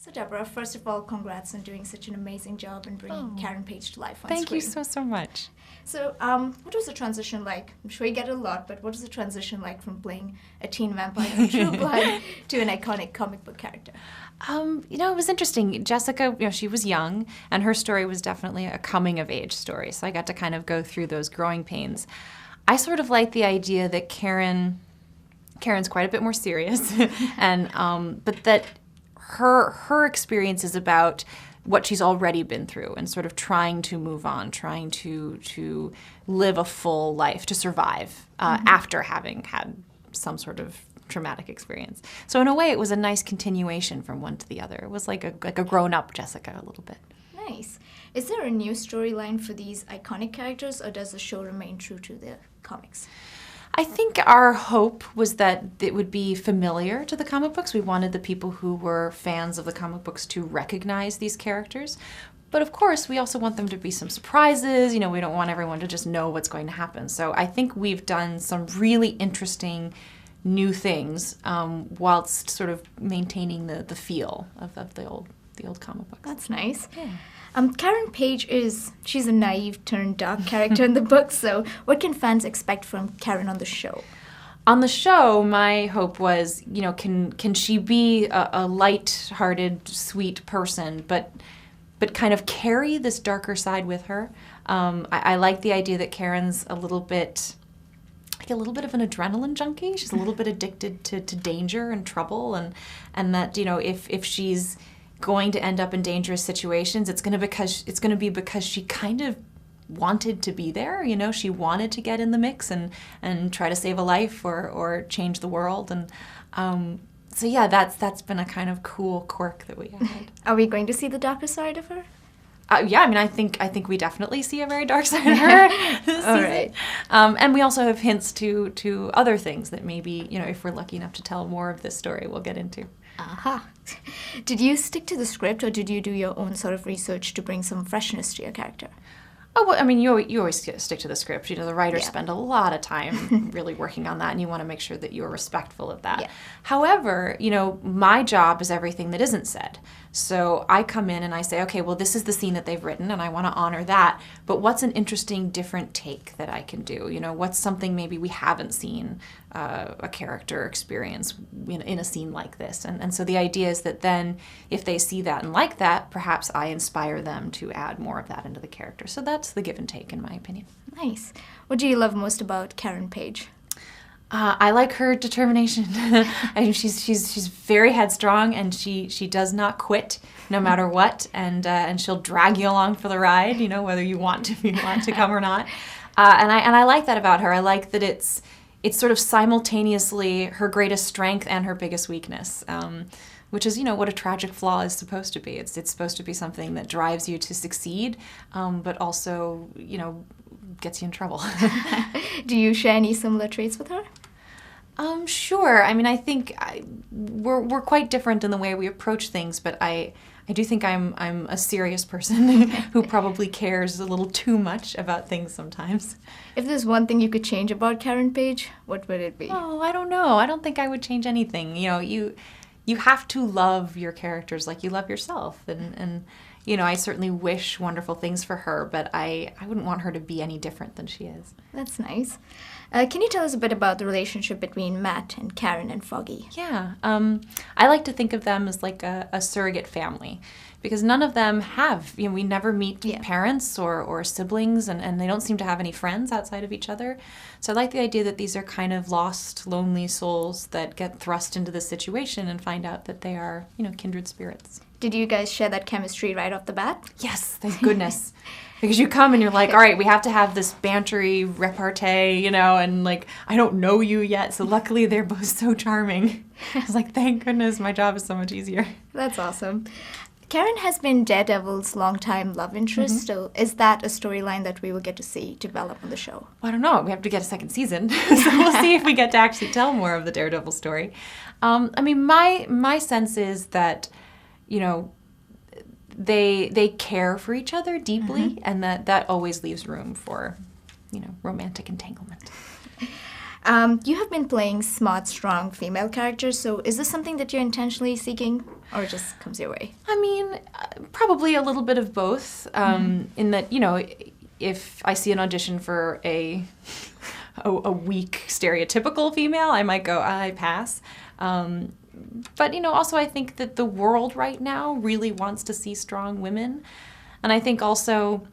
So Deborah, first of all, congrats on doing such an amazing job and bringing Karen Page to life on Thank screen. you so much. So what was the transition like? I'm sure you get it a lot, but what was the transition like from playing a teen vampire in True Blood to an iconic comic book character? It was interesting. Jessica, she was young, and her story was definitely a coming-of-age story, so I got to kind of go through those growing pains. I sort of like the idea that Karen's quite a bit more serious, and but that her experience is about what she's already been through and sort of trying to move on, trying to live a full life, to survive after having had some sort of traumatic experience. So in a way, it was a nice continuation from one to the other. It was like a grown-up Jessica a little bit. Nice. Is there a new storyline for these iconic characters, or does the show remain true to the comics? I think our hope was that it would be familiar to the comic books. We wanted the people who were fans of the comic books to recognize these characters. But of course, we also want them to be some surprises. We don't want everyone to just know what's going to happen. So I think we've done some really interesting new things whilst sort of maintaining the feel of the old comic books. That's nice. Yeah. Karen Page she's a naive turned dark character in the book, so what can fans expect from Karen on the show? On the show, my hope was, can she be a light-hearted, sweet person, but kind of carry this darker side with her? I like the idea that Karen's a little bit of an adrenaline junkie. She's a little bit addicted to danger and trouble, and that, if she's going to end up in dangerous situations, it's going to be because she kind of wanted to be there. She wanted to get in the mix and try to save a life or change the world. And so yeah, that's been a kind of cool quirk that we had. Are we going to see the darker side of her? Yeah, I think we definitely see a very dark side of her this All season. right. And we also have hints to other things that maybe, if we're lucky enough to tell more of this story, we'll get into. Aha. Did you stick to the script, or did you do your own sort of research to bring some freshness to your character? Oh, well, I mean, you always stick to the script. The writers Yeah. spend a lot of time really working on that, and you want to make sure that you're respectful of that. Yeah. However, my job is everything that isn't said. So I come in and I say, okay, well, this is the scene that they've written, and I want to honor that. But what's an interesting, different take that I can do? What's something maybe we haven't seen a character experience in a scene like this? And so the idea is that then, if they see that and like that, perhaps I inspire them to add more of that into the character. So that's the give and take, in my opinion. Nice. What do you love most about Karen Page? I like her determination. She's very headstrong, and she does not quit no matter what, and she'll drag you along for the ride, whether you want to come or not. And I like that about her. I like that it's sort of simultaneously her greatest strength and her biggest weakness. Which is, what a tragic flaw is supposed to be. It's supposed to be something that drives you to succeed, but also, gets you in trouble. Do you share any similar traits with her? Sure. I mean, I think we're quite different in the way we approach things, but I do think I'm a serious person who probably cares a little too much about things sometimes. If there's one thing you could change about Karen Page, what would it be? Oh, I don't know. I don't think I would change anything. You have to love your characters like you love yourself, and I certainly wish wonderful things for her, but I wouldn't want her to be any different than she is. That's nice. Can you tell us a bit about the relationship between Matt and Karen and Foggy? Yeah. I like to think of them as like a surrogate family, because none of them have, we never meet parents or siblings, and they don't seem to have any friends outside of each other. So I like the idea that these are kind of lost, lonely souls that get thrust into this situation and find out that they are, kindred spirits. Did you guys share that chemistry right off the bat? Yes, thank goodness. Because you come and you're like, all right, we have to have this bantery repartee, and like, I don't know you yet, so luckily they're both so charming. I was like, thank goodness, my job is so much easier. That's awesome. Karen has been Daredevil's longtime love interest, so is that a storyline that we will get to see develop on the show? Well, I don't know. We have to get a second season, so we'll see if we get to actually tell more of the Daredevil story. I mean, my sense is that, they care for each other deeply, and that always leaves room for, romantic entanglement. You have been playing smart, strong female characters, so is this something that you're intentionally seeking? Or it just comes your way? I mean, probably a little bit of both. In that, if I see an audition for a weak, stereotypical female, I might go, I pass. But, also I think that the world right now really wants to see strong women. And I think also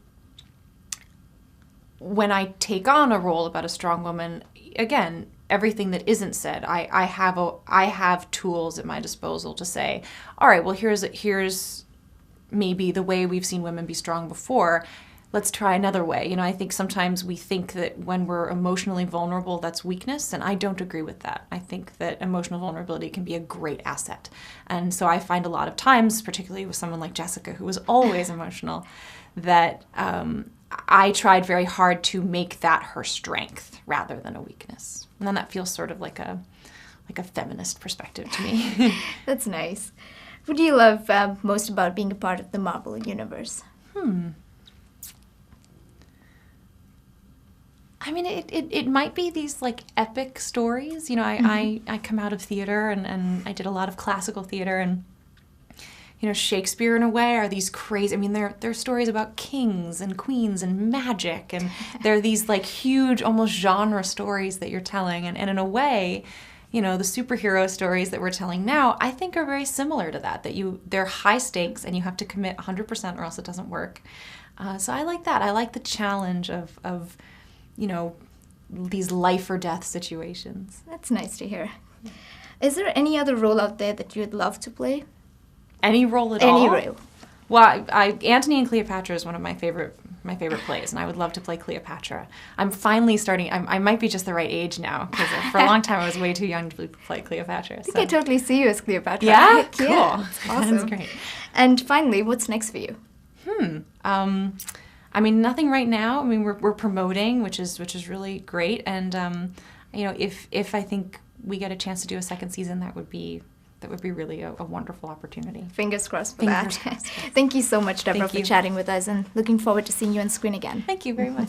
when I take on a role about a strong woman, again, everything that isn't said, I have tools at my disposal to say, all right, well, here's maybe the way we've seen women be strong before. Let's try another way. I think sometimes we think that when we're emotionally vulnerable, that's weakness, and I don't agree with that. I think that emotional vulnerability can be a great asset. And so I find a lot of times, particularly with someone like Jessica, who was always emotional, that I tried very hard to make that her strength rather than a weakness. And then that feels sort of like a feminist perspective to me. That's nice. What do you love most about being a part of the Marvel universe? I mean, it might be these like epic stories. I come out of theater and I did a lot of classical theater, and Shakespeare in a way are these crazy, I mean, they're stories about kings and queens and magic, and they're these like huge, almost genre stories that you're telling, and in a way, the superhero stories that we're telling now, I think are very similar to that they're high stakes and you have to commit 100% or else it doesn't work. So I like that. I like the challenge of these life or death situations. That's nice to hear. Is there any other role out there that you'd love to play? Any role at all? Any role. Well, Antony and Cleopatra is one of my favorite plays, and I would love to play Cleopatra. I'm finally starting. I might be just the right age now, because for a long time I was way too young to play Cleopatra. I think I totally see you as Cleopatra. Yeah? Cool. Yeah, awesome. That's great. And finally, what's next for you? I mean, nothing right now. I mean, we're promoting, which is really great. And if I think we get a chance to do a second season, that would be really a wonderful opportunity. Fingers crossed for Fingers that. crossed. Thank you so much, Deborah, for chatting with us, and looking forward to seeing you on screen again. Thank you very much.